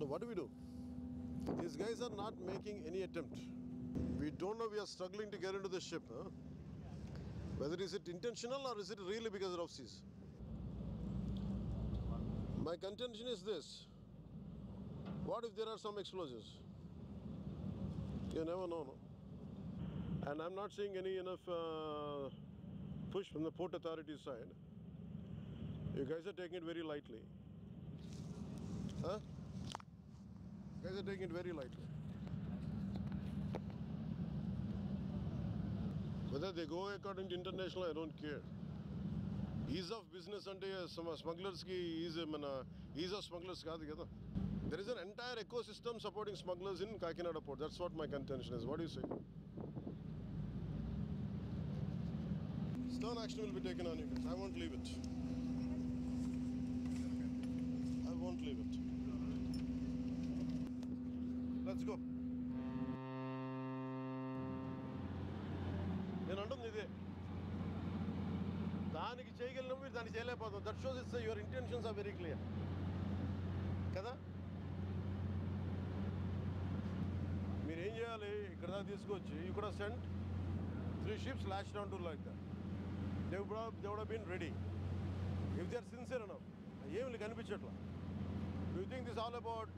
So what do we do? These guys are not making any attempt. We don't know, we are struggling to get into the ship. Whether is it intentional or is it really because of seas? My contention is this. What if there are some explosives? You never know, no? And I'm not seeing any enough push from the port authority side. You guys are taking it very lightly. Huh? You guys are taking it very lightly. Whether they go according to international, I don't care. Ease of business ante smugglers ki ease of smugglers kaadu kada. There is an entire ecosystem supporting smugglers in Kakinada port. That's what my contention is. What do you say? Stern action will be taken on you guys. I won't leave it. I won't leave it. Let's go. నేను అంటుంది ఇదే, దానికి చేయగలిగిన మీరు దాన్ని చేయలేకపోతాం. That shows its your intentions are very clear కదా. మీరు ఏం చేయాలి, ఇక్కడ దాకా తీసుకొచ్చి you could have sent 3 ships lashed down to like that. They would have been ready if they are sincere enough. ఏమి కనిపించట్లా. Do you think this is all about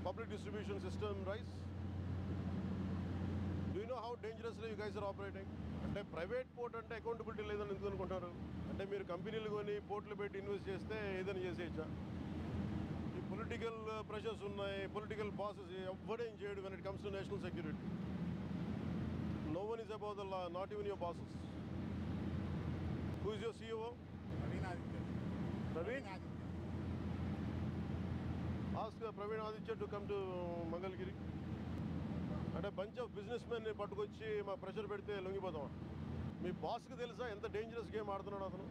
public distribution system rise? Do you know how dangerously you guys are operating? అంటే private port అంటే accountability లేదని ఎందుకు అనుకుంటారు? అంటే మీరు కంపెనీలు కొని పోర్ట్లు పెట్టి ఇన్వెస్ట్ చేస్తే ఏదైనా చేసేయచ్చా? ఈ పొలిటికల్ ప్రెషర్స్ ఉన్నాయి, పొలిటికల్ బాసెస్ ఎవ్వడేం చేయడు when it comes to national security. No one is above the law, not even your bosses. Who is your CEO? Praveen? Ask Praveen Aditya to come to Mangalgiri. అంటే bunch of business మెన్ని పట్టుకొచ్చి మా pressure పెడితే లొంగిపోతాం. మీ బాస్కి తెలుసా ఎంత dangerous game ఆడుతున్నాడు అతను?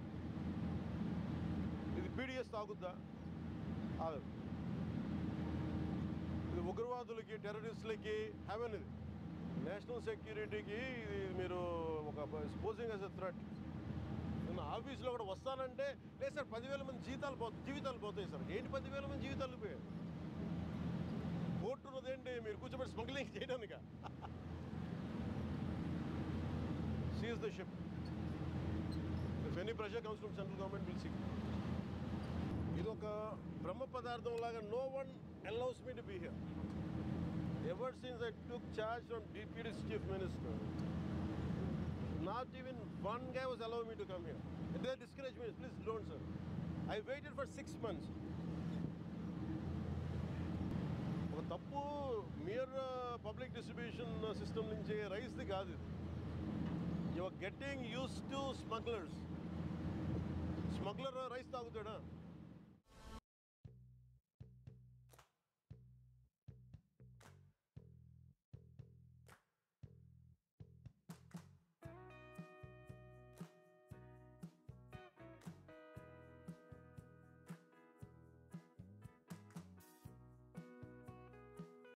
ఇది పీడిఎస్ తాగుద్దా? ఇది ఉగ్రవాదులకి, టెర్రరిస్టులకి హెవెన్. ఇది నేషనల్ సెక్యూరిటీకి ఇది మీరు ఒక స్పోజింగ్ యాజ్ ఎ థ్రెట్. నేను ఆఫీస్లో కూడా వస్తానంటే లేదు సార్ 10,000 మంది జీవితాలు పోతాయి సార్. ఏంటి 10,000 మంది జీవితాలు పోయాయి? కోర్టు ఉన్నదేంటి మీరు కూర్చోబెట్టి స్మగ్లింగ్ చేయడానిక? Seize the ship. If any pressure comes from central government will see. ఇది ఒక బ్రహ్మ పదార్థం లాగా. No one allows me to be here. Ever since I took charge from deputy chief minister, not even one guy was allowing me to come here. If they discourage me, please don't, sir. I waited for 6 months. ఒక తప్పు mere public distribution system నుంచి రైస్ది కాదు ఇది. You are getting use to smugglers. Smuggler rice తాగుతాడా?